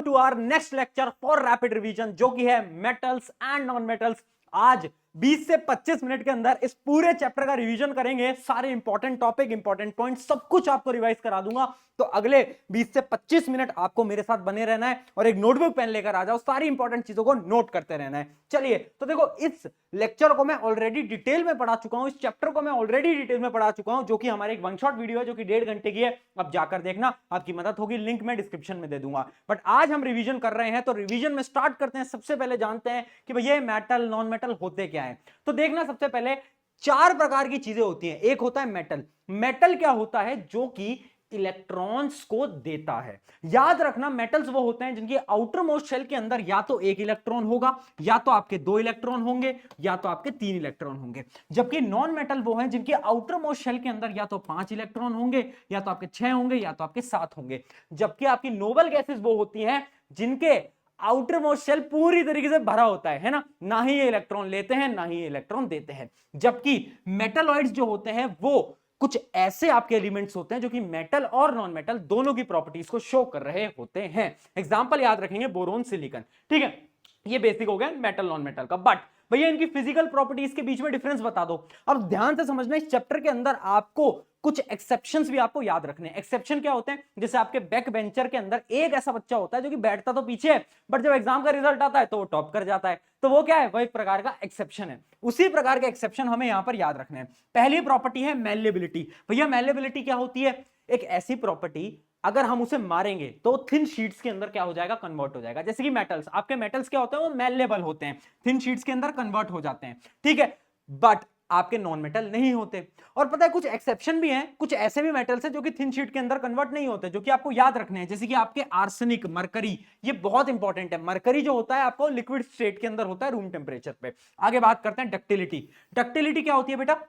To our next lecture for rapid revision, जो कि है मेटल्स एंड नॉन मेटल्स। आज 20 से 25 मिनट के अंदर इस पूरे चैप्टर का रिवीजन करेंगे। सारे इंपॉर्टेंट टॉपिक, इंपॉर्टेंट पॉइंट सब कुछ आपको रिवाइज करा दूंगा। तो अगले 20 से 25 मिनट आपको मेरे साथ बने रहना है और एक नोटबुक पेन लेकर आ जाओ, सारी इंपॉर्टेंट चीजों को नोट करते रहना है। चलिए, तो देखो, इस लेक्चर को मैं ऑलरेडी डिटेल में पढ़ा चुका हूं, इस चैप्टर को मैं ऑलरेडी डिटेल में पढ़ा चुका हूं, जो कि हमारे एक वन शॉट वीडियो है, जो कि 1.5 घंटे की है। अब जाकर देखना, आपकी मदद होगी, लिंक मैं डिस्क्रिप्शन में दे दूंगा। बट आज हम रिवीजन कर रहे हैं, तो रिवीजन में स्टार्ट करते हैं। सबसे पहले जानते हैं कि भैया मेटल नॉन मेटल होते क्या है। तो देखना, सबसे पहले 4 प्रकार की चीजें होती हैं। एक होता है मेटल। मेटल क्या होता है? जो कि इलेक्ट्रॉन्स को देता है। याद रखना, मेटल्स वो होते हैं जिनकी आउटर मोस्ट शेल के अंदर या तो 1 इलेक्ट्रॉन होगा, या तो आपके 2 इलेक्ट्रॉन होंगे, या तो आपके 3 इलेक्ट्रॉन होंगे। जबकि नॉन मेटल वो हैं जिनकी आउटर मोस्ट शेल के अंदर या तो 5 इलेक्ट्रॉन होंगे, या तो आपके 6 होंगे, या तो आपके 7 होंगे। जबकि आपकी नोबल गैसेस वो होती हैं जिनके आउटर मोस्ट शेल पूरी तरीके से भरा होता है ना ही ये इलेक्ट्रॉन लेते हैं, ना ही ये इलेक्ट्रॉन देते हैं। जबकि मेटलॉइड्स जो होते हैं वो कुछ ऐसे आपके एलिमेंट्स होते हैं जो कि मेटल और नॉन मेटल दोनों की प्रॉपर्टीज को शो कर रहे होते हैं। एग्जांपल याद रखेंगे, बोरोन, सिलिकॉन। ठीक है, ये बेसिक हो गया मेटल नॉन मेटल का। बट भैया इनकी फिजिकल प्रॉपर्टीज के बीच में डिफरेंस बता दो। अब ध्यान से समझना, इस चैप्टर के अंदर आपको कुछ एक्सेप्शंस भी आपको याद रखने हैं। एक्सेप्शन क्या होते हैं? जैसे आपके बैक बेंचर के अंदर एक ऐसा बच्चा होता है जो कि बैठता तो पीछे है, बट जब एग्जाम का रिजल्ट आता है तो वो टॉप कर जाता है। तो वो क्या है? वो एक प्रकार का एक्सेप्शन है। उसी प्रकार के एक्सेप्शन हमें यहां पर याद रखने हैं। पहली प्रॉपर्टी है मैलेबिलिटी। भैया मैलेबिलिटी क्या होती है? एक ऐसी प्रॉपर्टी, अगर हम उसे मारेंगे तो थिन शीट्स के अंदर क्या हो जाएगा? कन्वर्ट हो जाएगा। जैसे कि मेटल्स, आपके मेटल्स क्या होते हैं? वो मैलेबल होते हैं, थिन शीट्स के अंदर कन्वर्ट हो जाते हैं। ठीक है, बट आपके नॉन मेटल नहीं होते। और पता है, कुछ एक्सेप्शन भी हैं, कुछ ऐसे भी मेटल्स हैं जो कि थिन शीट के अंदर कन्वर्ट नहीं होते, जो कि आपको याद रखने हैं। जैसे कि आपके आर्सेनिक, मरकरी, ये बहुत इंपॉर्टेंट है। मरकरी जो होता है आपको लिक्विड स्टेट के अंदर होता है, रूम टेम्परेचर पे। आगे बात करते हैं डक्टिलिटी। डक्टिलिटी क्या होती है बेटा?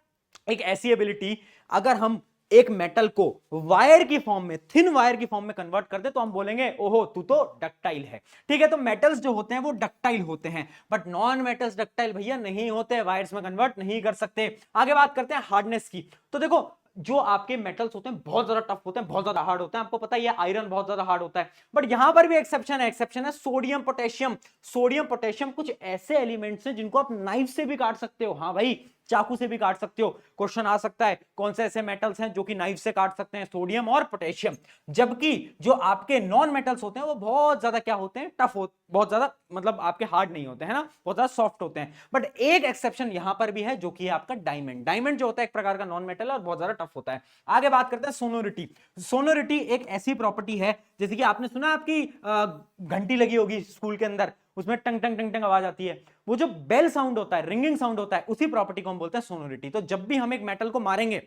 एक ऐसी एबिलिटी, अगर हम एक मेटल को वायर की फॉर्म में, थिन वायर की फॉर्म में कन्वर्ट कर दे तो हम बोलेंगे ओहो तू तो डक्टाइल है। ठीक है, तो मेटल्स जो होते हैं वो डक्टाइल होते हैं, बट नॉन मेटल्स डक्टाइल भैया नहीं होते, वायर्स में कन्वर्ट नहीं कर सकते। आगे बात करते हैं हार्डनेस की। तो देखो, जो आपके मेटल्स होते हैं बहुत ज्यादा टफ होते हैं, बहुत ज्यादा हार्ड होते हैं। आपको पता ही है आयरन बहुत ज्यादा हार्ड होता है, बट यहां पर भी एक्सेप्शन है। एक्सेप्शन है सोडियम पोटेशियम। सोडियम पोटेशियम कुछ ऐसे एलिमेंट्स हैं जिनको आप नाइफ से भी काट सकते हो। हाँ भाई, चाकू से भी काट सकते हो। क्वेश्चन आ सकता है कौन से ऐसे मेटल्स हैं जो कि नाइफ से काट सकते हैं? सोडियम और पोटेशियम। जबकि जो आपके नॉन मेटल्स होते हैं वो बहुत ज्यादा क्या होते हैं? टफ होते, बहुत ज्यादा मतलब आपके हार्ड नहीं होते हैं ना, बहुत ज्यादा सॉफ्ट होते हैं। बट एक एक्सेप्शन यहां पर भी है, जो कि है आपका डायमंड। डायमंड जो होता है एक प्रकार का नॉन मेटल और बहुत ज्यादा टफ होता है। आगे बात करते हैं सोनोरिटी। सोनोरिटी एक ऐसी प्रॉपर्टी है, जैसे कि आपने सुना आपकी घंटी लगी होगी स्कूल के अंदर, उसमें टंग टंग टंग टंग आवाज आती है। वो जो बेल साउंड होता है, रिंगिंग साउंड होता है, उसी प्रॉपर्टी को हम बोलते हैं सोनोरिटी। तो जब भी हम एक मेटल को मारेंगे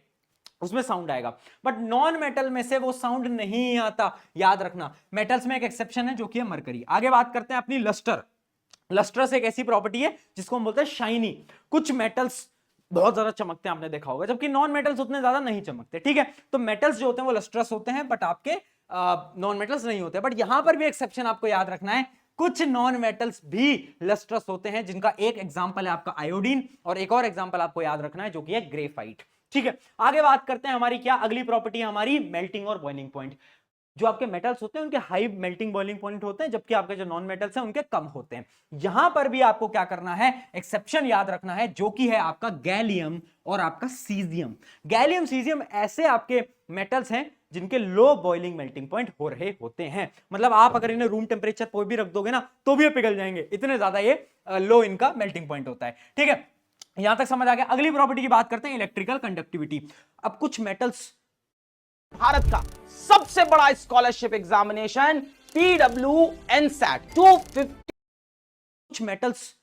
उसमें साउंड आएगा, बट नॉन मेटल में से वो साउंड नहीं आता। याद रखना, मेटल्स में एक एक्सेप्शन है जो कि है मरकरी। आगे बात करते हैं अपनी लस्टर। लस्ट्रस एक ऐसी प्रॉपर्टी है जिसको हम बोलते हैं शाइनी। कुछ मेटल्स बहुत ज्यादा चमकते हैं, आपने देखा होगा, जबकि नॉन मेटल्स उतने ज्यादा नहीं चमकते। ठीक है, तो मेटल्स जो होते हैं वो लस्ट्रस होते हैं, बट आपके नॉन मेटल्स नहीं होते। बट यहां पर भी एक्सेप्शन आपको याद रखना है, कुछ नॉन मेटल्स भी लस्ट्रस होते हैं, जिनका एक एग्जांपल है आपका आयोडीन, और एक और एग्जांपल आपको याद रखना है जो कि है ग्रेफाइट। ठीक है, आगे बात करते हैं हमारी क्या अगली प्रॉपर्टी है हमारी मेल्टिंग और बॉइलिंग पॉइंट। जो आपके मेटल्स होते हैं उनके हाई मेल्टिंग बॉइलिंग पॉइंट होते हैं, जबकि आपके जो नॉन मेटल्स हैं उनके कम होते हैं। यहां पर भी आपको क्या करना है? एक्सेप्शन याद रखना है, जो कि है आपका गैलियम और आपका सीजियम। गैलियम, सीजियम ऐसे आपके मेटल्स हैं जिनके लो बॉइलिंग मेल्टिंग पॉइंट हो रहे होते हैं। मतलब आप अगर इन्हें रूम टेम्परेचर पर भी रख दोगे ना तो भी ये पिघल जाएंगे, इतने ज्यादा ये लो इनका मेल्टिंग पॉइंट होता है। ठीक है, यहां तक समझ आ गया। अगली प्रॉपर्टी की बात करते हैं, इलेक्ट्रिकल कंडक्टिविटी। अब कुछ मेटल्स, भारत का सबसे बड़ा स्कॉलरशिप एग्जामिनेशन पीडब्ल्यू एनसैट 250। कुछ मेटल्स,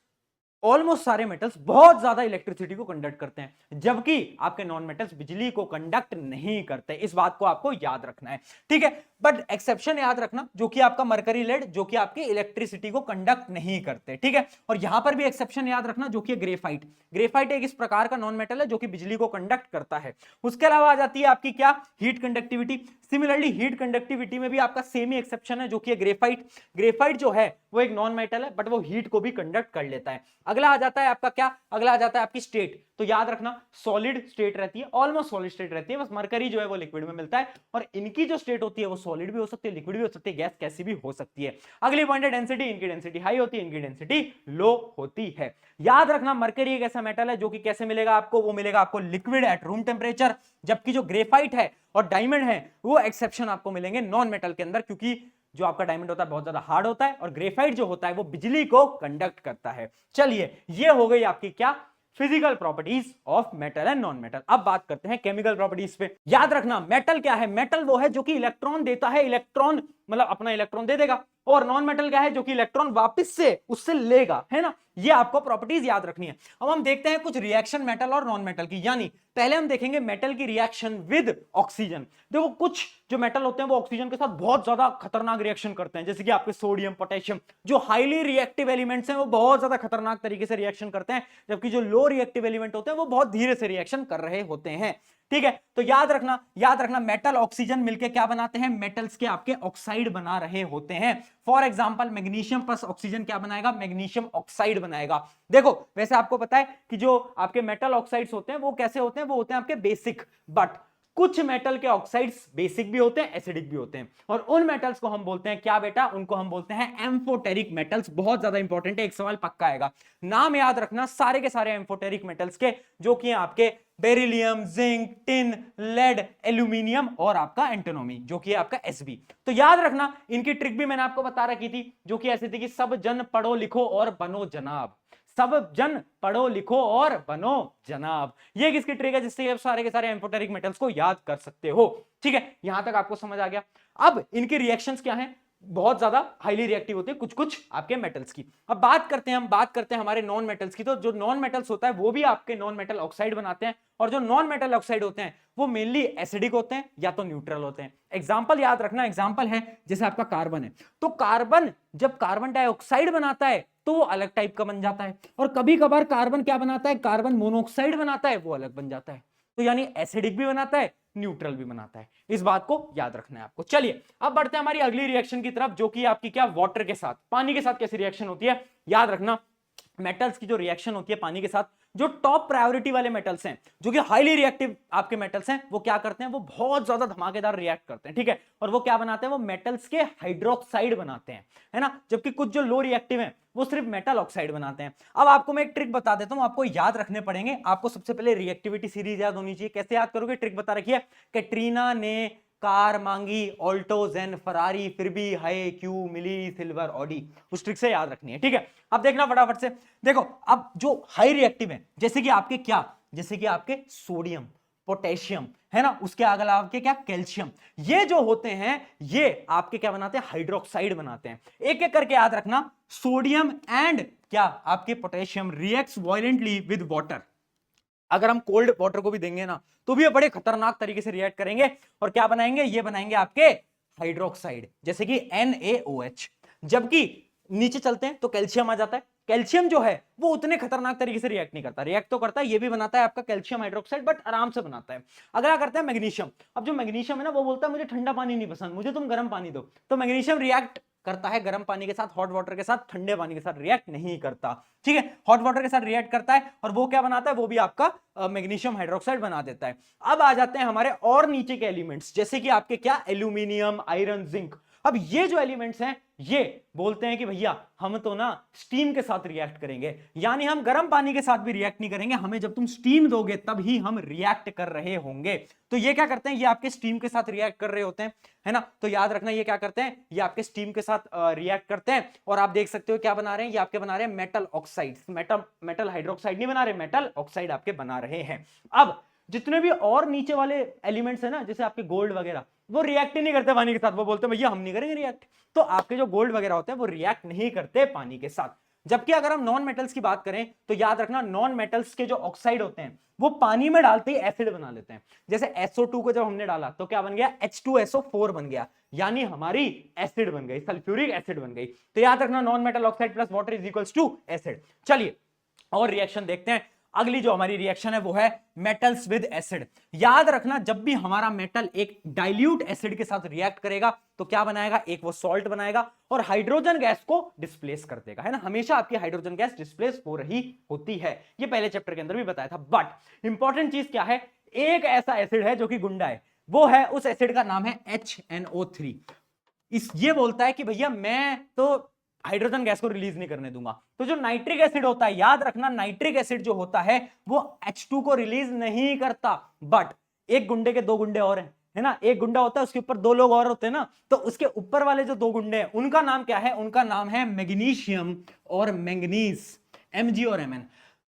ऑलमोस्ट सारे मेटल्स बहुत ज्यादा इलेक्ट्रिसिटी को कंडक्ट करते हैं, जबकि आपके नॉन मेटल्स बिजली को कंडक्ट नहीं करते। इस बात को आपको याद रखना है। ठीक है, बट एक्सेप्शन याद रखना, जो कि आपका मरकरी लेड, जो कि आपकी इलेक्ट्रिसिटी को कंडक्ट नहीं करते। ठीक है, और यहां पर भी एक्सेप्शन याद रखना, जो कि ग्रेफाइट। ग्रेफाइट एक इस प्रकार का नॉन मेटल है जो कि बिजली को कंडक्ट करता है। उसके अलावा आ जाती है आपकी क्या? Heat conductivity. Similarly heat conductivity में भी आपका सेम ही एक्सेप्शन है, जो कि है ग्रेफाइट। ग्रेफाइट जो है वो एक नॉन मेटल है, बट वो हीट को भी कंडक्ट कर लेता है। अगला आ जाता है आपका क्या? अगला आ जाता है आपकी स्टेट। तो याद रखना, सॉलिड स्टेट रहती है, ऑलमोस्ट सॉलिड स्टेट रहती है, बस मरकरी जो है वो लिक्विड में मिलता है, और इनकी जो स्टेट होती है वो सॉलिड भी हो सकती है, लिक्विड भी हो सकती है, गैस कैसी भी हो सकती है। अगली पॉइंट है डेंसिटी, इनकी डेंसिटी हाई होती है, इनकी डेंसिटी लो होती है। याद रखना मरकरी एक ऐसा मेटल है जो कि कैसे मिलेगा आपको, वो मिलेगा आपको लिक्विड एट रूम टेम्परेचर, जबकि जो ग्रेफाइट है और डायमंड है वो एक्सेप्शन आपको मिलेंगे नॉन मेटल के अंदर, क्योंकि जो आपका डायमंड होता है बहुत ज्यादा हार्ड होता है और ग्रेफाइट जो होता है वो बिजली को कंडक्ट करता है। चलिए ये हो गई आपकी क्या physical properties of metal and non metal. अब बात करते हैं केमिकल प्रॉपर्टीज पे। याद रखना मेटल क्या है, मेटल वो है जो कि इलेक्ट्रॉन देता है, इलेक्ट्रॉन मतलब अपना इलेक्ट्रॉन दे देगा, और नॉन मेटल क्या है जो कि इलेक्ट्रॉन वापस से उससे लेगा, है ना। ये आपको प्रॉपर्टीज याद रखनी है। अब हम देखते हैं कुछ रिएक्शन मेटल और नॉन मेटल की, यानी पहले हम देखेंगे मेटल की रिएक्शन विद ऑक्सीजन। देखो कुछ जो मेटल होते हैं वो ऑक्सीजन के साथ बहुत ज्यादा खतरनाक रिएक्शन करते हैं, जैसे कि आपके सोडियम, पोटेशियम, जो हाईली रिएक्टिव एलिमेंट्स हैं वो बहुत ज्यादा खतरनाक तरीके से रिएक्शन करते हैं, जबकि जो लो रिएक्टिव एलिमेंट होते हैं वो बहुत धीरे से रिएक्शन कर रहे होते हैं। ठीक है, तो याद रखना मेटल ऑक्सीजन मिलके क्या बनाते हैं, मेटल्स के आपके ऑक्साइड बना रहे होते हैं। For example magnesium plus oxygen क्या बनाएगा, मैग्नीशियम ऑक्साइड बनाएगा। देखो वैसे आपको पता है कि जो आपके मेटल ऑक्साइड्स होते हैं वो कैसे होते हैं, वो होते हैं आपके बेसिक, बट कुछ मेटल के ऑक्साइड्स बेसिक भी होते हैं, एसिडिक भी होते हैं, और उन मेटल्स को हम बोलते हैं क्या बेटा, उनको हम बोलते हैं एम्फोटेरिक मेटल्स। बहुत ज्यादा इंपॉर्टेंट है, एक सवाल पक्का आएगा। नाम याद रखना सारे के सारे एम्फोटेरिक मेटल्स के, जो कि आपके beryllium, zinc, tin, lead, aluminium और आपका एंटिनोमी जो कि आपका एसबी। तो याद रखना इनकी ट्रिक भी मैंने आपको बता रखी थी, जो कि ऐसी थी कि सब जन पढ़ो लिखो और बनो जनाब, सब जन पढ़ो लिखो और बनो जनाब। ये किसकी ट्रिक है, जिससे आप सारे के सारे एम्फोटेरिक मेटल्स को याद कर सकते हो। ठीक है, यहां तक आपको समझ आ गया। अब इनकी रिएक्शंस क्या हैं, बहुत ज्यादा हाईली रिएक्टिव होते हैं कुछ कुछ आपके मेटल्स की। अब बात करते हैं हमारे नॉन मेटल्स की। तो जो नॉन मेटल्स होता है वो भी आपके नॉन मेटल ऑक्साइड बनाते हैं, और जो नॉन मेटल ऑक्साइड होते हैं वो मेनली एसिडिक होते हैं या तो न्यूट्रल होते हैं। एग्जांपल याद रखना, एग्जांपल है जैसे आपका कार्बन है, तो कार्बन जब कार्बन डाइऑक्साइड बनाता है तो वो अलग टाइप का बन जाता है, और कभी कभार कार्बन क्या बनाता है, कार्बन मोनोऑक्साइड बनाता है, वो अलग बन जाता है। तो यानी एसिडिक भी बनाता है, न्यूट्रल भी बनाता है। इस बात को याद रखना है आपको। चलिए अब बढ़ते हैं हमारी अगली रिएक्शन की तरफ, जो कि आपकी क्या, वाटर के साथ, पानी के साथ कैसी रिएक्शन होती है। याद रखना मेटल्स की जो रिएक्शन होती है पानी के साथ, जो टॉप प्रायोरिटी वाले मेटल्स हैं, जो कि हाईली रिएक्टिव आपके मेटल्स हैं, वो क्या करते हैं, वो बहुत ज्यादा धमाकेदार रिएक्ट करते हैं। ठीक है, और वो क्या बनाते हैं, वो मेटल्स के हाइड्रोक्साइड बनाते हैं, है ना। जबकि कुछ जो लो रिएक्टिव हैं वो सिर्फ मेटल ऑक्साइड बनाते हैं। अब आपको मैं एक ट्रिक बता देता हूं, आपको याद रखने पड़ेंगे। आपको सबसे पहले रिएक्टिविटी सीरीज याद होनी चाहिए। कैसे याद करोगे, ट्रिक बता रखी है। कैटरीना ने कार मांगी, ऑल्टो, जेन, फरारी, फिर भी हाय क्यों मिली सिल्वर ऑडी। उस ट्रिक से याद रखनी है। ठीक है, अब देखना फटाफट से। देखो अब जो हाई रिएक्टिव है, जैसे कि आपके क्या, जैसे कि आपके सोडियम, पोटेशियम, है ना, उसके अगला आपके क्या, कैल्शियम, ये जो होते हैं ये आपके क्या बनाते हैं, हाइड्रोक्साइड बनाते हैं। एक एक करके याद रखना, सोडियम एंड क्या आपके potassium reacts violently with water. अगर हम कोल्ड वाटर को भी देंगे ना तो भी ये बड़े खतरनाक तरीके से रिएक्ट करेंगे, और क्या बनाएंगे, ये बनाएंगे आपके हाइड्रोक्साइड, जैसे कि NaOH। जबकि नीचे चलते हैं तो कैल्शियम आ जाता है। कैल्शियम जो है वो उतने खतरनाक तरीके से रिएक्ट नहीं करता, रिएक्ट तो करता है, ये भी बनाता है आपका कैल्शियम हाइड्रोक्साइड, बट आराम से बनाता है। अगला करते हैं मैग्नीशियम। अब जो मैग्नीशियम है ना वो बोलता है मुझे ठंडा पानी नहीं पसंद, मुझे तुम गर्म पानी दो। तो मैग्नीशियम रिएक्ट करता है गर्म पानी के साथ, हॉट वाटर के साथ, ठंडे पानी के साथ रिएक्ट नहीं करता। ठीक है, हॉट वाटर के साथ रिएक्ट करता है, और वो क्या बनाता है, वो भी आपका मैग्नीशियम हाइड्रोक्साइड बना देता है। अब आ जाते हैं हमारे और नीचे के एलिमेंट्स, जैसे कि आपके क्या, एल्यूमिनियम, आयरन, जिंक। अब ये जो एलिमेंट्स हैं ये बोलते हैं कि भैया हम तो ना स्टीम के साथ रिएक्ट करेंगे, यानी हम गर्म पानी के साथ भी रिएक्ट नहीं करेंगे, हमें जब तुम स्टीम दोगे तब ही हम रिएक्ट कर रहे होंगे। तो ये क्या करते हैं, ये आपके स्टीम के साथ रिएक्ट कर रहे होते हैं, है ना। तो याद रखना ये क्या करते हैं, ये आपके स्टीम के साथ रिएक्ट करते हैं, और आप देख सकते हो क्या बना रहे हैं, ये आपके बना रहे हैं मेटल ऑक्साइड, मेटल हाइड्रोक्साइड नहीं बना रहे, मेटल ऑक्साइड आपके बना रहे हैं। अब जितने भी और नीचे वाले एलिमेंट्स है ना, जैसे आपके गोल्ड वगैरह, वो रिएक्ट ही नहीं करते पानी के साथ, वो बोलते हैं भैया हम नहीं करेंगे रिएक्ट। तो आपके जो गोल्ड वगैरह होते हैं वो रिएक्ट नहीं करते पानी के साथ। जबकि अगर हम नॉन मेटल्स की बात करें तो याद रखना नॉन मेटल्स के जो ऑक्साइड होते हैं वो पानी में डालते ही एसिड बना लेते हैं। जैसे SO2 को जब हमने डाला तो क्या बन गया, H2SO4 बन गया, यानी हमारी एसिड बन गई, सल्फ्यूरिक एसिड बन गई। तो याद रखना non metal oxide plus water is equals to acid. चलिए और रिएक्शन देखते हैं। अगली जो हमारी रिएक्शन है वो है मेटल्स विद एसिड। याद रखना जब भी हमारा मेटल एक डाइल्यूट एसिड के साथ रिएक्ट करेगा तो क्या बनाएगा, एक वो सॉल्ट बनाएगा और हाइड्रोजन गैस को डिस्प्लेस कर देगा, है ना। हमेशा आपकी हाइड्रोजन गैस डिस्प्लेस हो रही होती है, ये पहले चैप्टर के अंदर भी बताया था। बट इंपॉर्टेंट चीज क्या है, एक ऐसा एसिड है जो कि गुंडा है, वो है, उस एसिड का नाम है HNO3। ये बोलता है कि भैया मैं तो हाइड्रोजन गैस को रिलीज नहीं करने दूंगा। तो जो नाइट्रिक एसिड होता है, याद रखना नाइट्रिक एसिड जो होता है वो H2 को रिलीज नहीं करता, बट एक गुंडे के दो गुंडे और हैं, है ना, एक गुंडा होता है उसके ऊपर दो लोग और होते हैं ना, तो उसके ऊपर वाले जो दो गुंडे हैं उनका नाम क्या है, उनका नाम है मैग्नीशियम और मैंगनीज, Mg और Mn।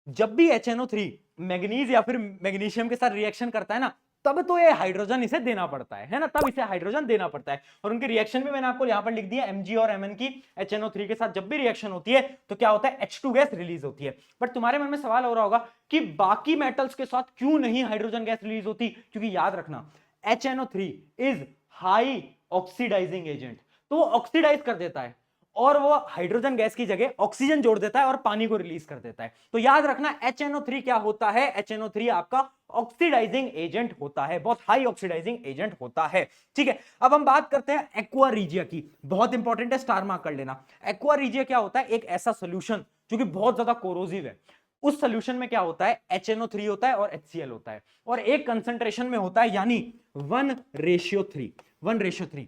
जब भी HNO3 मैग्नीज या फिर मैग्नीशियम के साथ रिएक्शन करता है ना, तब तो ये हाइड्रोजन इसे देना पड़ता है ना, तब इसे हाइड्रोजन देना पड़ता है। और उनकी रिएक्शन भी मैंने आपको यहां पर लिख दिया, Mg और Mn की HNO3 के साथ जब भी रिएक्शन होती है तो क्या होता है, H2 गैस रिलीज होती है। बट तुम्हारे मन में सवाल हो रहा होगा कि बाकी मेटल्स के साथ क्यों नहीं हाइड्रोजन गैस रिलीज होती, क्योंकि याद रखना HNO3 is high oxidising agent, तो वो ऑक्सीडाइज कर देता है और वो हाइड्रोजन गैस की जगह ऑक्सीजन जोड़ देता है और पानी को रिलीज कर देता है। तो याद रखना HNO3 क्या होता है, HNO3 आपका ऑक्सीडाइजिंग एजेंट होता है, बहुत हाई ऑक्सीडाइजिंग एजेंट होता है। ठीक है, अब हम बात करते हैं एक्वा रीजिया की, बहुत इंपॉर्टेंट है, स्टार मार्क कर लेना। एक्वा रीजिया क्या होता है, एक ऐसा सोल्यूशन जो कि बहुत ज्यादा कोरोसिव है। उस सोल्यूशन में क्या होता है, HNO3 होता है और HCl होता है, और एक कंसंट्रेशन में होता है, यानी 1:3, 1:3।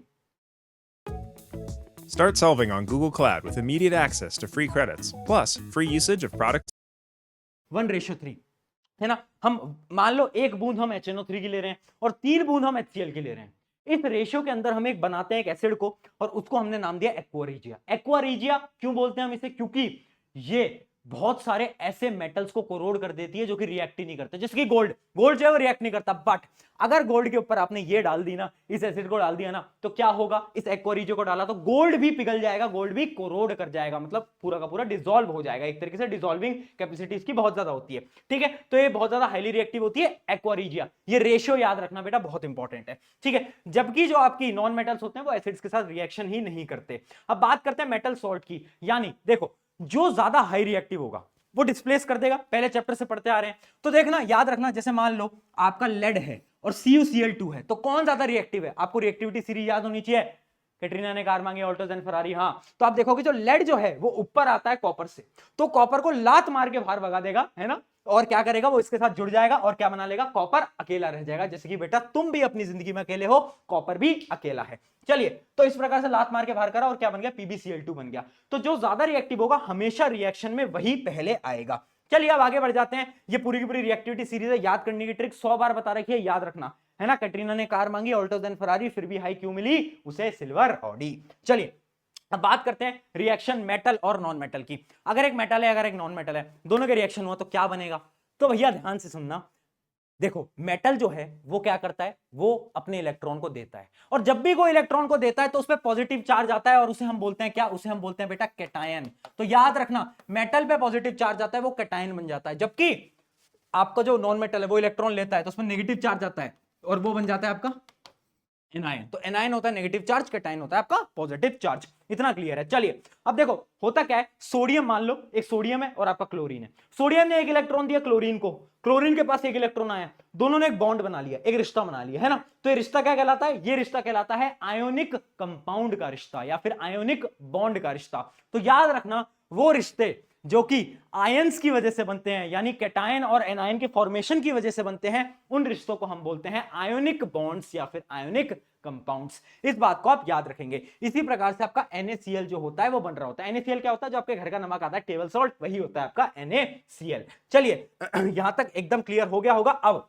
Start solving on Google Cloud with immediate access to free credits, plus free usage of products. 1:3 है ना। हम मान लो एक बूंद हम HNO3 की ले रहे हैं और 3 बूंद हम HCl की ले रहे हैं। इस रेशियो के अंदर हम एक बनाते हैं एक एसिड को, और उसको हमने नाम दिया एक्वा रीजिया। एक्वा रीजिया क्यों बोलते हैं हम इसे, क्योंकि ये बहुत सारे ऐसे मेटल्स को कोरोड कर देती है जो कि रिएक्ट ही नहीं करते, जैसे कि गोल्ड जो है वो रिएक्ट नहीं करता, बट अगर गोल्ड के ऊपर आपने ये डाल दी ना, इस एसिड को डाल दिया ना, तो क्या होगा, इस एक्वा रीजिया को डाला तो गोल्ड भी पिघल जाएगा, गोल्ड भी कोरोड कर जाएगा, मतलब पूरा का पूरा डिसॉल्व हो जाएगा। एक तरीके से डिसॉल्विंग कैपेसिटी इसकी बहुत ज्यादा होती है। ठीक है, तो ये बहुत ज्यादा हाईली रिएक्टिव होती है एक्वा रीजिया। ये रेशियो याद रखना बेटा, बहुत इंपॉर्टेंट है। ठीक है, जबकि जो आपकी नॉन मेटल्स होते हैं वो एसिड्स के साथ रिएक्शन ही नहीं करते। अब बात करते हैं मेटल सॉल्ट की, यानी देखो जो ज्यादा हाई रिएक्टिव होगा वो डिस्प्लेस कर देगा, पहले चैप्टर से पढ़ते आ रहे हैं। तो देखना, याद रखना, जैसे मान लो आपका लेड है और CuCl2 है, तो कौन ज्यादा रिएक्टिव है, आपको रिएक्टिविटी सीरीज याद होनी चाहिए, कैटरीना ने कार मांगी, ऑल्टोज एंड फरारी। हाँ, तो आप देखोगे जो लेड जो है वो ऊपर आता है कॉपर से, तो कॉपर को लात मार के बाहर भगा देगा, है ना, और क्या करेगा वो इसके साथ जुड़ जाएगा और क्या बना लेगा, कॉपर अकेला रह जाएगा। जैसे कि बेटा तुम भी अपनी जिंदगी में अकेले हो, कॉपर भी अकेला है। चलिए, तो इस प्रकार से लात मार के बाहर करा और क्या बन गया, PbCl2 बन गया। तो जो ज्यादा रिएक्टिव होगा हमेशा रिएक्शन में वही पहले आएगा। चलिए अब आगे बढ़ जाते हैं। ये पूरी की पूरी रिएक्टिविटी सीरीज है, याद करने की ट्रिक 100 बार बता रखी है, याद रखना, है ना। कैटरीना ने कार मांगी, ऑल्टोज एंड फरारी, फिर भी हाई क्यों मिली उसे, सिल्वर ऑडी। चलिए अब बात करते हैं रिएक्शन मेटल और नॉन मेटल की। अगर एक मेटल है, अगर एक नॉन मेटल है, दोनों के रिएक्शन हुआ तो क्या बनेगा। तो भैया ध्यान से सुनना, देखो मेटल जो है वो क्या करता है, वो अपने इलेक्ट्रॉन को देता है, और जब भी कोई इलेक्ट्रॉन को देता है तो उस पर पॉजिटिव चार्ज आता है, और उसे हम बोलते हैं क्या, उसे हम बोलते हैं बेटा कैटायन। तो याद रखना, मेटल पे पॉजिटिव चार्ज आता है वो कैटायन बन जाता है, जबकि आपका जो नॉन मेटल है वो इलेक्ट्रॉन लेता है तो उसमें नेगेटिव चार्ज आता है और वो बन जाता है आपका एनायन। तो एनायन होता है नेगेटिव चार्ज, कैटायन होता है आपका पॉजिटिव चार्ज। इतना क्लियर है। चलिए अब देखो होता क्या है, सोडियम मान लो, एक सोडियम है और आपका क्लोरीन है। सोडियम ने एक इलेक्ट्रॉन दिया क्लोरीन को, क्लोरीन के पास एक इलेक्ट्रॉन आया, दोनों ने एक बॉन्ड बना लिया, एक रिश्ता बना लिया, है ना। तो ये रिश्ता क्या कहलाता है, ये रिश्ता कहलाता है आयोनिक कंपाउंड का रिश्ता या फिर आयोनिक बॉन्ड का रिश्ता। तो याद रखना, वो रिश्ते जो कि आयंस की वजह से बनते हैं, यानी कैटायन और एनायन के फॉर्मेशन की वजह से बनते हैं, उन रिश्तों को हम बोलते हैं आयोनिक बॉन्ड्स या फिर आयोनिक कंपाउंड्स। इस बात को आप याद रखेंगे। इसी प्रकार से आपका NaCl जो होता है वो बन रहा होता है। NaCl क्या होता है, जो आपके घर का नमक आता है, टेबल सॉल्ट, वही होता है आपका NaCl। चलिए यहां तक एकदम क्लियर हो गया होगा। अब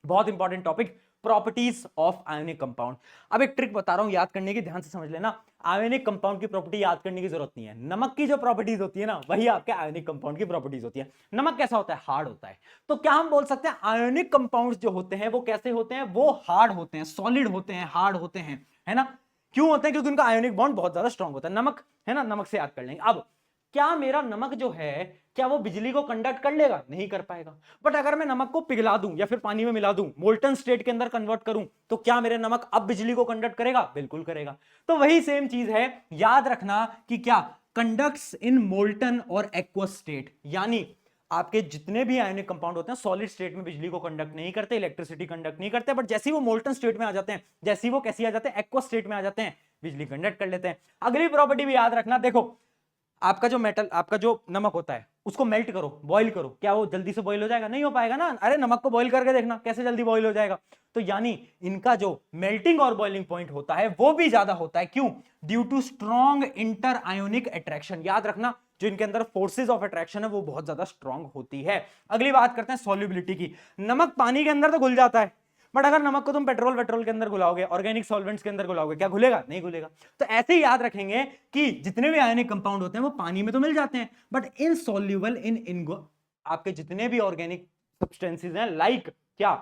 बहुत important topic, properties of ionic compound. अब एक ट्रिक बता रहा हूं, याद करने की, ध्यान से समझ लेना। आयोनिक कंपाउंड की प्रॉपर्टी याद करने की जरूरत नहीं है, नमक की जो प्रॉपर्टीज होती है ना वही आपके आयोनिक कंपाउंड की प्रॉपर्टीज होती है। नमक कैसा होता है, हार्ड होता है। तो क्या हम बोल सकते हैं आयोनिक कंपाउंड्स जो होते हैं वो कैसे होते हैं, वो हार्ड होते हैं, सॉलिड होते हैं, हार्ड होते हैं, है ना। क्यों होते हैं, क्योंकि उनका आयोनिक बॉन्ड बहुत ज्यादा स्ट्रॉन्ग होता है। नमक, है ना, नमक से याद कर लेंगे। अब क्या मेरा नमक जो है, क्या वो बिजली को कंडक्ट कर लेगा, नहीं कर पाएगा। बट अगर मैं नमक को पिघला दूं या फिर पानी में मिला दूं, मोल्टन स्टेट के अंदर कन्वर्ट करूं, तो क्या मेरे नमक अब बिजली को कंडक्ट करेगा, बिल्कुल करेगा। तो वही सेम चीज है, याद रखना कि क्या कंडक्ट्स इन मोल्टन और एक्वस स्टेट, यानी आपके जितने भी आयोनिक कंपाउंड होते हैं सॉलिड स्टेट में बिजली को कंडक्ट नहीं करते, इलेक्ट्रिसिटी कंडक्ट नहीं करते, बट जैसे ही वो मोल्टन स्टेट में आ जाते हैं, जैसे ही वो कैसी आ जाते हैं, एक्वस स्टेट में आ जाते हैं, बिजली कंडक्ट कर लेते हैं। अगली प्रॉपर्टी भी याद रखना, देखो आपका जो मेटल, आपका जो नमक होता है उसको मेल्ट करो, बॉईल करो, क्या वो जल्दी से बॉईल हो जाएगा? नहीं हो पाएगा ना। अरे नमक को बॉईल करके देखना कैसे जल्दी बॉईल हो जाएगा। तो यानी इनका जो मेल्टिंग और बॉइलिंग पॉइंट होता है वो भी ज्यादा होता है। क्यों? Due to strong inter ionic attraction. याद रखना, जो इनके अंदर फोर्सेज ऑफ अट्रैक्शन है वो बहुत ज्यादा स्ट्रॉन्ग होती है। अगली बात करते हैं सॉल्युबिलिटी की। नमक पानी के अंदर तो घुल जाता है, बट अगर नमक को तुम पेट्रोल के अंदर घुलाओगे, ऑर्गेनिक सॉल्वेंट्स के अंदर घुलाओगे, क्या घुलेगा? नहीं घुलेगा। तो ऐसे ही याद रखेंगे कि जितने भी आयनिक कंपाउंड होते हैं वो पानी में तो मिल जाते हैं, बट इनसॉल्युबल इन आपके जितने भी ऑर्गेनिक सब्सटेंसेस हैं, लाइक क्या,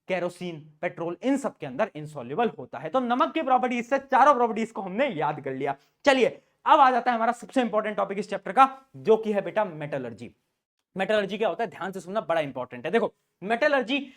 केरोसिन, पेट्रोल, इन सब के अंदर इनसॉल्युबल होता है। तो नमक की प्रॉपर्टीज से चारों प्रॉपर्टीज को हमने याद कर लिया। चलिए अब आ जाता है हमारा सबसे इंपॉर्टेंट टॉपिक इस चैप्टर का, जो कि है बेटा मेटलर्जी। मेटलर्जी क्या होता है, ध्यान से सुनना, बड़ा इंपॉर्टेंट है। देखो, मेटलर्जी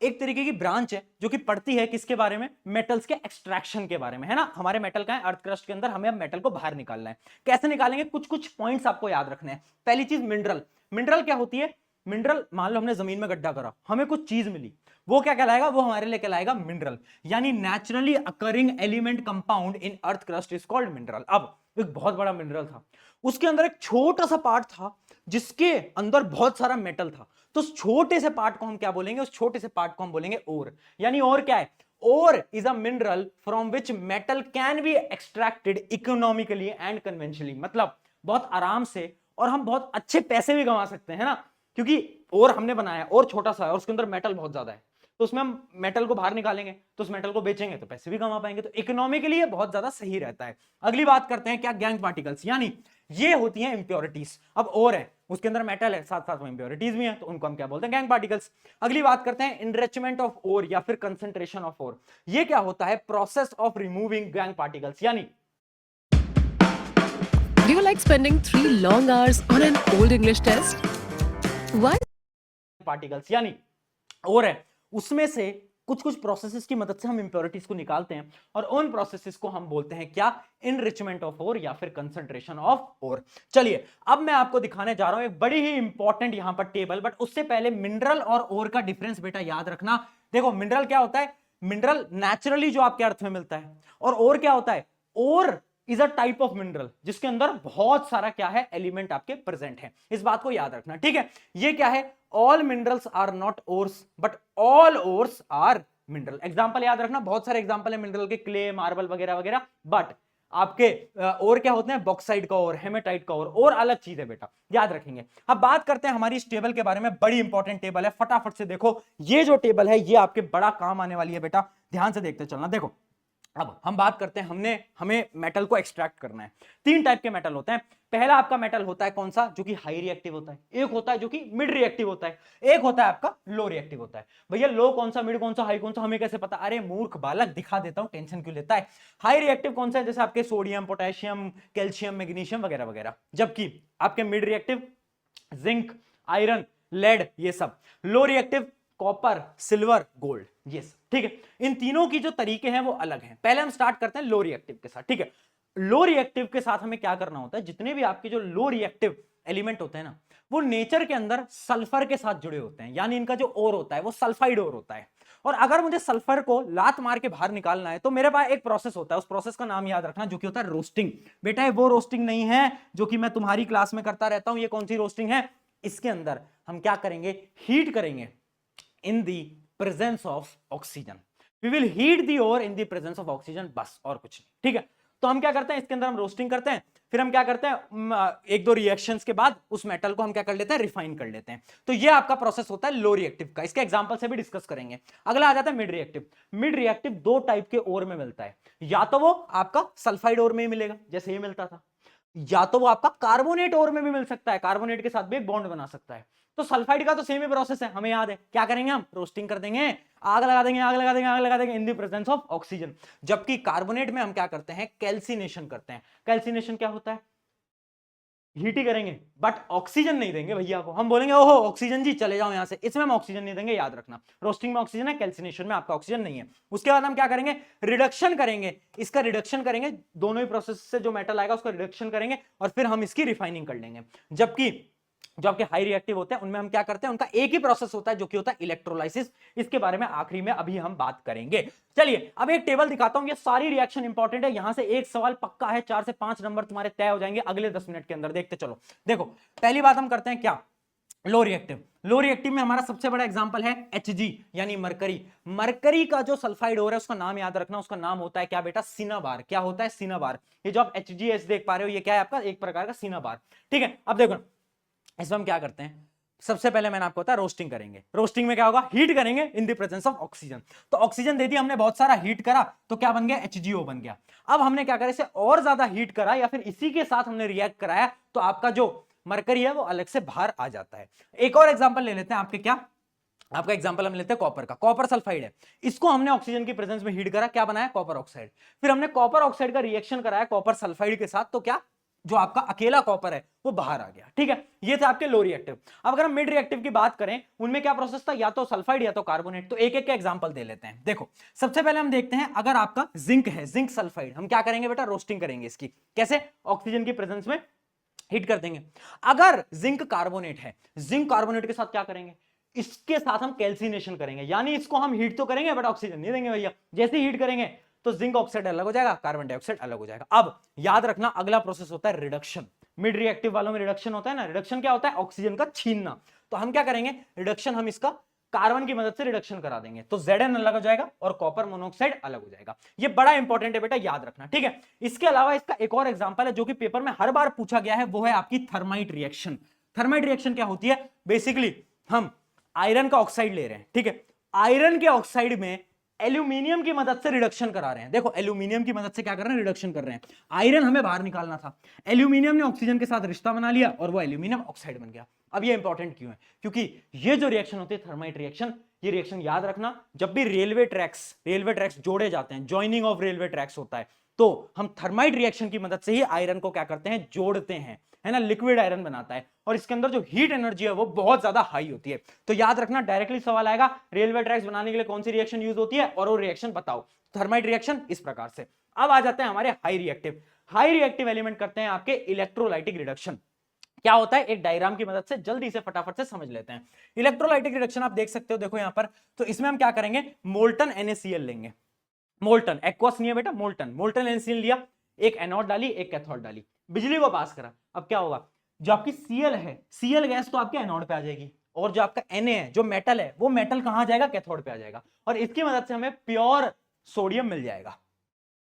एक तरीके की ब्रांच है जो कि पढ़ती है किसके बारे में? मेटल्स के एक्सट्रैक्शन के बारे में, है ना। हमारे मेटल का है अर्थ क्रस्ट के अंदर, हमें अब मेटल को बाहर निकालना है। कैसे निकालेंगे? कुछ कुछ पॉइंट्स आपको याद रखने हैं। पहली चीज मिनरल। मिनरल क्या होती है? मिनरल, मान लो हमने जमीन में गड्ढा करा, हमें कुछ चीज मिली, वो क्या कहलाएगा? वो हमारे लिए कहलाएगा मिनरल, यानी naturally occurring element compound in earth crust is called mineral. अब एक बहुत बड़ा मिनरल था, उसके अंदर एक छोटा सा पार्ट था जिसके अंदर बहुत सारा मेटल था, तो उस छोटे से पार्ट को हम क्या बोलेंगे? उस छोटे से पार्ट को हम बोलेंगे ओर। यानी ओर क्या है? Ore is a mineral from which metal can be extracted economically and conventionally. मतलब बहुत आराम से और हम बहुत अच्छे पैसे भी कमा सकते हैं ना, क्योंकि ओर हमने बनाया, और छोटा सा है और उसके अंदर मेटल बहुत ज्यादा है, तो उसमें हम मेटल को बाहर निकालेंगे तो उस मेटल को बेचेंगे तो पैसे भी कमा पाएंगे, तो इकोनॉमी के लिए बहुत ज्यादा सही रहता है। अगली बात करते हैं क्या? गैंग पार्टिकल्स, यानी ये होती हैं इंप्योरिटीज। अब और है, उसके अंदर मेटल है, साथ साथ में इंप्योरिटीज भी हैं, तो उनको हम क्या बोलते हैं? Gang particles. अगली बात करते हैं इनरिचमेंट ऑफ ओर या फिर कंसंट्रेशन ऑफ ओर। ये क्या होता है? Process of removing gang particles. यानी Do you like spending 3 long hours on an old English test? Why? Particles यानी और है, उसमें से कुछ कुछ प्रोसेसेस की मदद से हम इंप्योरिटीज को निकालते हैं, और उन प्रोसेसेस को हम बोलते हैं क्या? इनरिचमेंट ऑफ ओर या फिर कंसंट्रेशन ऑफ ओर। चलिए अब मैं आपको दिखाने जा रहा हूं एक बड़ी ही इंपॉर्टेंट यहां पर टेबल, बट उससे पहले मिनरल और ओर का डिफरेंस बेटा याद रखना। देखो, मिनरल क्या होता है? मिनरल नेचुरली जो आपके अर्थ में मिलता है, और ओर क्या होता है? Ore is a type of mineral जिसके अंदर बहुत सारा क्या है? एलिमेंट आपके प्रेजेंट है। इस बात को याद रखना, ठीक है। ये क्या है? All minerals are not ores but all ores are mineral. Example याद रखना, बहुत सारे एग्जांपल है मिनरल के, क्ले, मार्बल वगैरह वगैरह, बट आपके और क्या होते हैं? बॉक्साइट का और हेमेटाइट का और अलग चीज है बेटा, याद रखेंगे। अब बात करते हैं हमारी इस टेबल के बारे में, बड़ी इंपॉर्टेंट टेबल है, फटाफट से देखो। ये जो टेबल है ये आपके बड़ा काम आने वाली है बेटा, ध्यान से देखते चलना। देखो, अब हम बात करते हैं, हमें मेटल को एक्सट्रैक्ट करना है। 3 टाइप के मेटल होते हैं। पहला आपका मेटल होता है कौन सा? जो कि हाई रिएक्टिव होता है। एक होता है जो कि मिड रिएक्टिव होता है। एक होता है आपका लो रिएक्टिव होता है। भैया लो कौन सा, मिड कौन सा, हाई कौन सा, हमें कैसे पता? अरे मूर्ख बालक, दिखा देता हूं, टेंशन क्यों लेता है। हाई रिएक्टिव कौन सा है? जैसे आपके सोडियम, पोटेशियम, कैल्शियम, मैग्नीशियम वगैरह वगैरह। जबकि आपके mid reactive zinc, iron, lead, ये सब। Low reactive copper, silver, gold, ये सब, ठीक है। इन तीनों की जो तरीके हैं वो अलग हैं। पहले हम स्टार्ट करते हैं लो रिएक्टिव के साथ, ठीक है। लो रिएक्टिव के साथ हमें क्या करना होता है? जितने भी आपके जो लो रिएक्टिव एलिमेंट होते हैं ना, वो नेचर के अंदर सल्फर के साथ जुड़े होते हैं, यानी इनका जो ओर होता है वो सल्फाइड ओर होता है। और अगर मुझे सल्फर को लात मार के बाहर निकालना है तो मेरे पास एक प्रोसेस होता है, उस प्रोसेस का नाम याद रखना, जो कि होता है रोस्टिंग। बेटा ये वो रोस्टिंग नहीं है जो कि मैं तुम्हारी क्लास में करता रहता हूं। ये कौन सी रोस्टिंग है? इसके अंदर हम क्या करेंगे? हीट करेंगे in the presence of oxygen. We will heat the ore in the presence of oxygen, बस और कुछ नहीं, ठीक है। तो हम क्या करते हैं? इसके अंदर हम रोस्टिंग करते हैं, फिर हम क्या करते हैं? एक दो रिएक्शंस के बाद उस मेटल को हम क्या कर लेते हैं? रिफाइन कर लेते हैं। तो ये आपका प्रोसेस होता है लो रिएक्टिव का। इसके एग्जांपल से भी डिस्कस करेंगे। अगला आ जाता है mid reactive. Mid reactive 2 type के ओर में मिलता है, या तो वो आपका सल्फाइड ओर में ही मिलेगा जैसे ये मिलता था, या तो वो आपका कार्बोनेट ओर में भी मिल सकता है, कार्बोनेट के साथ भी एक बॉन्ड बना सकता है। तो सल्फाइड का तो सेम ही प्रोसेस है, हमें याद है। क्या करेंगे हम? रोस्टिंग कर देंगे, आग लगा देंगे, आग लगा देंगे, आग लगा देंगे in the presence of oxygen. जबकि कार्बोनेट में हम क्या करते हैं? कैल्सिनेशन करते हैं। कैल्सिनेशन क्या होता है? हीट ही करेंगे बट ऑक्सीजन नहीं देंगे भैया को। हम बोलेंगे ओहो ऑक्सीजन जी चले जाओ यहां से, इसमें हम ऑक्सीजन नहीं देंगे, याद रखना। रोस्टिंग में ऑक्सीजन है, कैल्सिनेशन में आपका ऑक्सीजन नहीं है। उसके बाद हम क्या करेंगे? रिडक्शन करेंगे, इसका रिडक्शन करेंगे, दोनों ही प्रोसेस से जो मेटल आएगा उसका रिडक्शन करेंगे और फिर हम इसकी रिफाइनिंग कर लेंगे। जबकि जो आपके हाई रिएक्टिव होते हैं उनमें हम क्या करते हैं, उनका एक ही प्रोसेस होता है जो कि होता है इलेक्ट्रोलाइसिस। इसके बारे में आखिरी में अभी हम बात करेंगे। चलिए अब एक टेबल दिखाता हूं, ये सारी रिएक्शन इंपॉर्टेंट है, यहां से एक सवाल पक्का है, 4 से 5 नंबर तुम्हारे तय हो जाएंगे अगले 10 मिनट के अंदर। देखते चलो। देखो पहली बात हम करते हैं क्या, लो रिएक्टिव। लो रिएक्टिव में हमारा सबसे बड़ा एग्जांपल है Hg यानी मरकरी। मरकरी का जो सल्फाइड हो रहा है उसका नाम याद रखना, उसका नाम होता है क्या बेटा, सिनाबार। क्या होता है, सिनाबार। ये जो आप HgS देख पा रहे हो ये क्या है आपका, एक प्रकार का सिनाबार। ठीक है, अब देखो इसमें हम क्या करते हैं, सबसे पहले मैंने आपको बताया रोस्टिंग करेंगे। रोस्टिंग में क्या होगा, हीट करेंगे in the presence of oxygen. तो ऑक्सीजन दे दी हमने, बहुत सारा हीट करा तो क्या बन गया, HgO बन गया। अब हमने क्या करा, इसे और ज्यादा हीट करा या फिर इसी के साथ हमने रिएक्ट कराया तो आपका जो मरकरी है वो अलग से बाहर आ जाता है। एक और एग्जांपल ले लेते हैं आपके, क्या आपका एग्जांपल हम लेते हैं कॉपर का। कॉपर सल्फाइड है, इसको हमने ऑक्सीजन की प्रेजेंस में हीट करा, क्या बनाया, कॉपर ऑक्साइड। फिर हमने कॉपर ऑक्साइड का रिएक्शन कराया कॉपर सल्फाइड के साथ, तो क्या जो आपका अकेला कॉपर है वो बाहर आ गया। ठीक है, ये थे आपके लो रिएक्टिव। अब अगर हम मिड रिएक्टिव की बात करें, उनमें क्या प्रोसेस था, या तो सल्फाइड या तो कार्बोनेट। तो एक एक के एग्जांपल दे लेते हैं। देखो सबसे पहले हम देखते हैं, अगर आपका जिंक है, जिंक सल्फाइड, हम क्या करेंगे बेटा, रोस्टिंग करेंगे इसकी। कैसे, ऑक्सीजन की प्रेजेंस में हीट कर देंगे। अगर जिंक कार्बोनेट है, जिंक कार्बोनेट के साथ क्या करेंगे, इसके साथ हम कैल्सिनेशन करेंगे, यानी इसको हम हीट तो करेंगे बट ऑक्सीजन नहीं देंगे भैया। जैसे हीट करेंगे तो जिंक ऑक्साइड अलग हो जाएगा, कार्बन डाइऑक्साइड अलग हो जाएगा। अब याद रखना अगला प्रोसेस होता है रिडक्शन। मिड रिएक्टिव वालों में रिडक्शन होता है ना, रिडक्शन क्या होता है, ऑक्सीजन का छीनना। तो हम क्या करेंगे, रिडक्शन हम इसका कार्बन की मदद से रिडक्शन करा देंगे, तो Zn अलग हो जाएगा और कॉपर मोनोऑक्साइड अलग हो जाएगा। ये बड़ा इंपॉर्टेंट है बेटा, याद रखना। ठीक है, इसके अलावा इसका एक और एग्जांपल है जो कि पेपर में हर बार पूछा गया है, वो है आपकी थर्माइट रिएक्शन। थर्माइट रिएक्शन क्या होती है, बेसिकली हम आयरन का ऑक्साइड ले रहे हैं। ठीक है, आयरन के ऑक्साइड में एल्यूमिनियम की मदद से रिडक्शन करा रहे हैं। देखो एल्यूमिनियम की मदद से क्या कर रहे हैं, रिडक्शन कर रहे हैं। आयरन हमें बाहर निकालना था, एल्यूमिनियम ने ऑक्सीजन के साथ रिश्ता बना लिया और वो एल्यूमिनियम ऑक्साइड बन गया। अब ये इंपॉर्टेंट क्यों है, क्योंकि ये जो रिएक्शन होती है थर्माइट रिएक्शन, ये रिएक्शन याद रखना, जब भी रेलवे ट्रैक्स जोड़े जाते हैं, जॉइनिंग ऑफ रेलवे ट्रैक्स होता है, तो हम थर्माइट रिएक्शन की मदद से ही आयरन को क्या करते हैं, जोड़ते हैं, है ना, लिक्विड आयरन बनाता है। और इसके अंदर जो हीट एनर्जी है वो बहुत ज्यादा हाई होती है। तो याद रखना, डायरेक्टली सवाल आएगा, रेलवे ट्रैक्स बनाने के लिए कौन सी रिएक्शन यूज होती है और वो रिएक्शन बताओ। थर्माइट रिएक्शन इस प्रकार से। अब आ जाते हैं हमारे high reactive. High reactive element करते हैं आपके इलेक्ट्रोलाइटिक रिडक्शन। क्या होता है, एक डायग्राम की मदद से जल्दी से फटाफट से समझ लेते हैं। इलेक्ट्रोलाइटिक रिडक्शन आप देख सकते हो, देखो यहां पर, तो इसमें हम क्या करेंगे, मोल्टन NaCl लेंगे। मोल्टन, एक्वस नहीं है बेटा, मोल्टन NaCl लिया, एक एनोड डाली, एक कैथोड डाली, बिजली को पास करा। अब क्या होगा, जो आपकी Cl है, Cl गैस तो आपके एनोड पे आ जाएगी, और जो आपका Na है, जो मेटल है, वो मेटल कहां जाएगा, कैथोड पे आ जाएगा, और इसकी मदद से हमें प्योर सोडियम मिल जाएगा,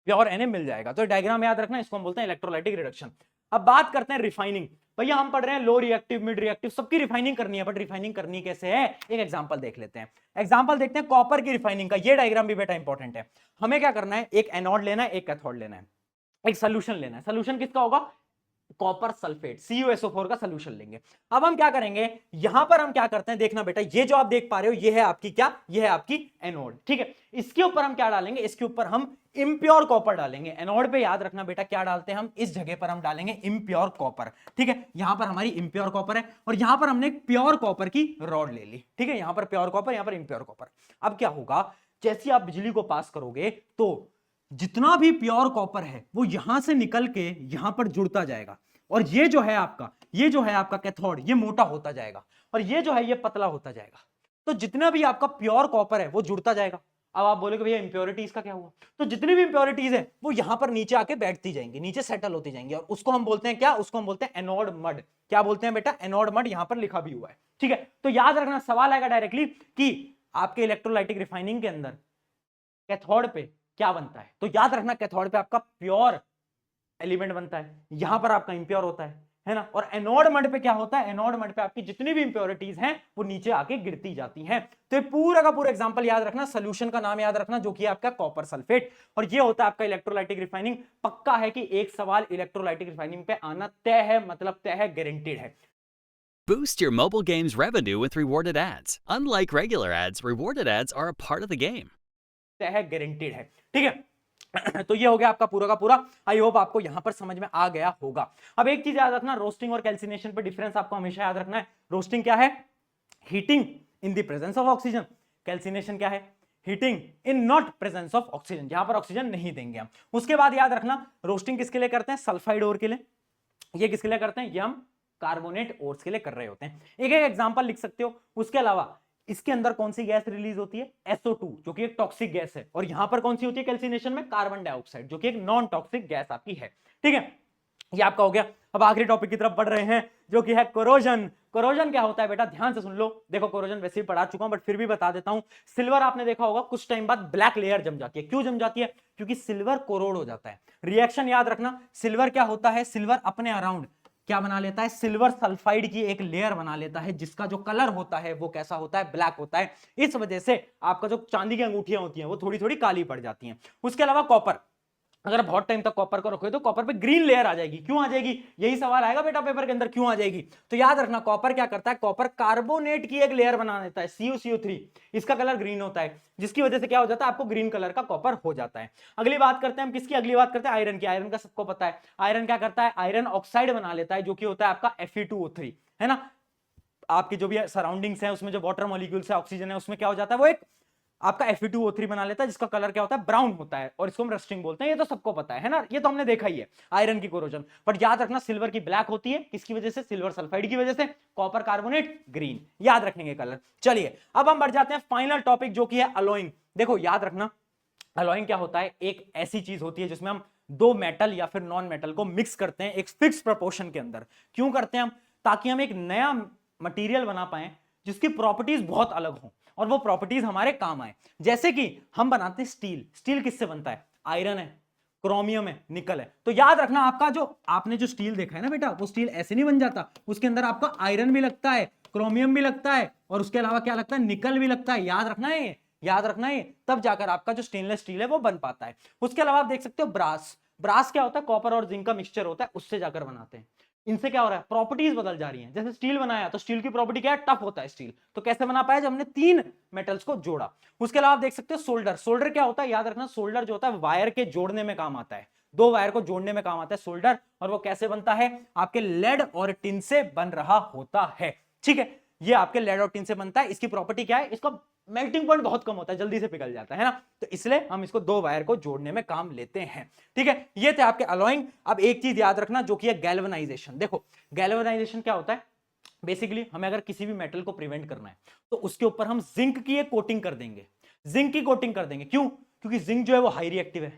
प्योर Na मिल जाएगा। तो डायग्राम याद रखना, इसको हम बोलते हैं इलेक्ट्रोलाइटिक रिडक्शन। अब बात करते हैं रिफाइनिंग। भैया हम पढ़ रहे हैं लो रिएक्टिव, मिड रिएक्टिव, सबकी रिफाइनिंग करनी है, बट रिफाइनिंग करनी कैसे है, एक एग्जांपल देख लेते हैं। एग्जांपल देखते हैं कॉपर की रिफाइनिंग का। ये डायग्राम भी बेटा इंपॉर्टेंट है। हमें क्या करना है, एक एनोड लेना है, एक कैथोड लेना है, एक सोल्यूशन लेना है। सोल्यूशन किसका होगा, कॉपर सल्फेट, CuSO4 का सोल्यूशन लेंगे। अब हम क्या करेंगे, यहां पर हम क्या करते हैं, देखना बेटा, ये जो आप देख पा रहे हो ये है आपकी क्या, ये है आपकी एनोड। ठीक है, इसके ऊपर हम क्या डालेंगे, इसके ऊपर हम इम्प्योर कॉपर डालेंगे। एनोड पे याद रखना बेटा क्या डालते हैं हम, इस जगह पर हम डालेंगे इम्प्योर कॉपर। ठीक है, यहां पर हमारी इम्प्योर कॉपर है और यहां पर हमने प्योर कॉपर की रॉड ले ली। ठीक है, यहां पर प्योर कॉपर, यहां पर इम्प्योर कॉपर। अब क्या होगा, जैसे आप बिजली को पास करोगे तो जितना भी प्योर कॉपर है वो यहां से निकल के यहां पर जुड़ता जाएगा, और ये जो है आपका कैथोड, ये मोटा होता जाएगा, और ये जो है ये पतला होता जाएगा। तो जितना भी आपका प्योर कॉपर है वो जुड़ता जाएगा। अब आप बोलोगे भैया इंप्योरिटीज का क्या हुआ, तो जितनी भी इंप्योरिटीज है वो यहां पर नीचे आके बैठती जाएंगी, नीचे सेटल होती जाएंगी, और उसको हम बोलते हैं क्या, उसको हम बोलते हैं एनोड मड। क्या बोलते हैं बेटा, एनोड मड, यहां पर लिखा भी हुआ है। ठीक है, तो याद रखना, सवाल आएगा डायरेक्टली कि आपके इलेक्ट्रोलाइटिक रिफाइनिंग के अंदर कैथोड पे क्या बनता है, तो याद रखना कैथोड पे आपका प्योर एलिमेंट बनता है, यहां पर आपका इंप्योर होता है ना। और एनोड मड पे क्या होता है, एनोड मड पे आपकी जितनी भी इंप्योरिटीज हैं वो नीचे आके गिरती जाती हैं। तो ये पूरा का पूरा एग्जांपल याद रखना, सोल्यूशन का नाम याद रखना जो कि आपका कॉपर सल्फेट, और ये होता है आपका इलेक्ट्रोलाइटिक रिफाइनिंग। पक्का है कि एक सवाल इलेक्ट्रोलाइटिक रिफाइनिंग पे आना तय है, मतलब तय है, गारंटीड है। Boost your mobile game's revenue with rewarded ads. Unlike regular ads, rewarded ads are a part of the game. तय है, गारंटीड है। ठीक है, तो ये हो गया आपका पूरा का पूरा। आई होप आपको यहां पर समझ में आ गया होगा। अब एक चीज याद रखना, रोस्टिंग और कैल्सिनेशन पे डिफरेंस आपको हमेशा याद रखना है। रोस्टिंग क्या है, heating in the presence of oxygen. Calcination क्या है, heating in not presence of oxygen, जहां पर ऑक्सीजन नहीं देंगे हम। उसके बाद याद रखना, रोस्टिंग किसके लिए करते हैं, सल्फाइड ओर के लिए। ये किसके लिए करते हैं, ये हम कार्बोनेट ओर्स के लिए कर रहे होते हैं। एक एक एग्जांपल लिख सकते हो। उसके अलावा इसके अंदर कौन सी गैस रिलीज होती है, SO2 जो कि एक टॉक्सिक गैस है, और यहां पर कौन सी होती है कैल्सिनेशन में, कार्बन डाइऑक्साइड जो कि एक नॉन टॉक्सिक गैस आपकी है। ठीक है, ये आपका हो गया। अब आखिरी टॉपिक की तरफ बढ़ रहे हैं जो कि है कोरोजन। कोरोजन क्या होता है बेटा, ध्यान से सुन लो। देखो कोरोजन वैसे ही पढ़ा चुका हूं बट फिर भी बता देता हूं। सिल्वर आपने देखा होगा कुछ टाइम बाद ब्लैक लेयर जम जाती है। क्यों जम जाती है, क्योंकि सिल्वर कोरोड हो जाता है। रिएक्शन याद रखना, सिल्वर क्या होता है, सिल्वर अपने अराउंड क्या बना लेता है, सिल्वर सल्फाइड की एक लेयर बना लेता है जिसका जो कलर होता है वो कैसा होता है, ब्लैक होता है। इस वजह से आपका जो चांदी की अंगूठियां होती हैं वो थोड़ी थोड़ी काली पड़ जाती हैं। उसके अलावा कॉपर, अगर बहुत टाइम तक कॉपर को रखोगे तो कॉपर पे ग्रीन लेयर आ जाएगी। क्यों आ जाएगी, यही सवाल आएगा बेटा पेपर के अंदर, क्यों आ जाएगी। तो याद रखना कॉपर क्या करता है, कॉपर कार्बोनेट की एक लेयर बना देता है CuCO3, इसका कलर ग्रीन होता है, जिसकी वजह से क्या हो जाता है, आपको ग्रीन कलर का कॉपर हो जाता है। अगली बात करते हैं हम किसकी, अगली बात करते हैं आयरन की। आयरन का सबको पता है, आयरन क्या करता है, आयरन ऑक्साइड बना लेता है जो कि होता है आपका Fe2O3, है ना। आपकी जो भी सराउंडिंग्स है उसमें जो वाटर मॉलिक्यूल्स है, ऑक्सीजन है, उसमें क्या हो जाता है, वो एक आपका Fe2O3 बना लेता है जिसका कलर क्या होता है, ब्राउन होता है, और इसको हम रस्टिंग बोलते हैं। ये तो सबको पता है ना, ये तो हमने देखा ही है आयरन की कोरोजन। बट याद रखना सिल्वर की ब्लैक होती है, किसकी वजह से, सिल्वर सल्फाइड की वजह से, कॉपर कार्बोनेट ग्रीन, याद रखेंगे कलर। चलिए अब हम बढ़ जाते हैं फाइनल टॉपिक जो कि है अलॉइंग। देखो याद रखना अलॉइंग क्या होता है, एक ऐसी चीज होती है जिसमें हम दो मेटल या फिर नॉन मेटल को मिक्स करते हैं एक फिक्स प्रोपोर्शन के अंदर। क्यों करते हैं हम, ताकि हम एक नया मटेरियल बना पाए जिसकी प्रॉपर्टीज बहुत अलग हो और वो प्रॉपर्टीज हमारे काम आए। जैसे कि हम बनाते हैं स्टील, स्टील किससे बनता है, आयरन है, क्रोमियम है, निकल है। तो याद रखना आपका जो आपने जो स्टील देखा है ना बेटा, वो स्टील ऐसे नहीं बन जाता, उसके अंदर आपका आयरन भी लगता है, क्रोमियम भी लगता है, और उसके अलावा क्या लगता है, निकल भी लगता है। याद रखना है, याद रखना है, तब जाकर आपका जो स्टेनलेस स्टील है वो बन पाता है। उसके अलावा आप देख सकते हो ब्रास, ब्रास क्या होता है, कॉपर और जिंक का मिक्सचर होता है, उससे जाकर बनाते हैं। इनसे क्या हो रहा है, प्रॉपर्टीज बदल जा रही हैं। जैसे स्टील बनाया तो स्टील की प्रॉपर्टी क्या है, टफ होता है स्टील, तो कैसे बना पाया, जब हमने तीन मेटल्स को जोड़ा। उसके अलावा आप देख सकते हो सोल्डर, सोल्डर क्या होता है, याद रखना सोल्डर जो होता है वायर के जोड़ने में काम आता है, दो वायर को जोड़ने में काम आता है सोल्डर, और वो कैसे बनता है, आपके लेड और टिन से बन रहा होता है। ठीक है, ये आपके लेड और टिन से बनता है। इसकी प्रॉपर्टी क्या है, इसका मेल्टिंग पॉइंट बहुत कम होता है, जल्दी से पिघल जाता है ना, तो इसलिए हम इसको दो वायर को जोड़ने में काम लेते हैं। ठीक है, ये थे आपके अलॉइंग। अब एक चीज याद रखना जो कि है गैल्वेनाइजेशन। देखो गैल्वेनाइजेशन क्या होता है, बेसिकली हमें अगर किसी भी मेटल को प्रिवेंट करना है तो उसके ऊपर हम जिंक की एक कोटिंग कर देंगे, जिंक की कोटिंग कर देंगे। क्यों, क्योंकि जिंक जो है वो हाई रिएक्टिव है,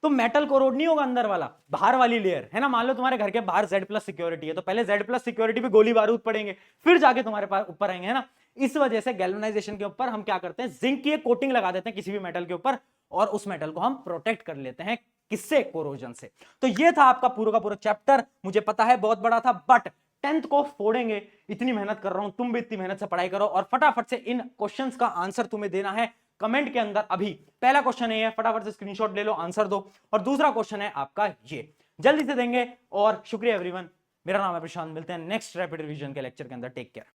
तो मेटल कोरोड नहीं होगा अंदर वाला, बाहर वाली लेयर है ना। मान लो तुम्हारे घर के बाहर Z+ सिक्योरिटी है, तो पहले Z+ सिक्योरिटी पे गोली बारूद पड़ेंगे, फिर जाके तुम्हारे पास ऊपर आएंगे, है ना। इस वजह से गैल्वेनाइजेशन के ऊपर हम क्या करते हैं, जिंक की एक कोटिंग लगा देते हैं किसी भी मेटल के ऊपर, और उस मेटल को हम प्रोटेक्ट कर लेते हैं, किससे, कोरोजन से। तो ये था आपका पूरा का पूरा चैप्टर। मुझे पता है बहुत बड़ा था, बट 10th को फोड़ेंगे, इतनी मेहनत कर रहा हूं, तुम भी इतनी मेहनत से पढ़ाई करो और फटाफट से इन क्वेश्चंस का आंसर तुम्हें देना है कमेंट के अंदर। अभी पहला क्वेश्चन है, फटाफट से स्क्रीनशॉट ले लो, आंसर दो, और दूसरा क्वेश्चन है आपका ये, जल्दी से देंगे। और शुक्रिया एवरीवन, मेरा नाम है प्रशांत, मिलते हैं नेक्स्ट रैपिड रिवीजन के लेक्चर के अंदर, टेक केयर।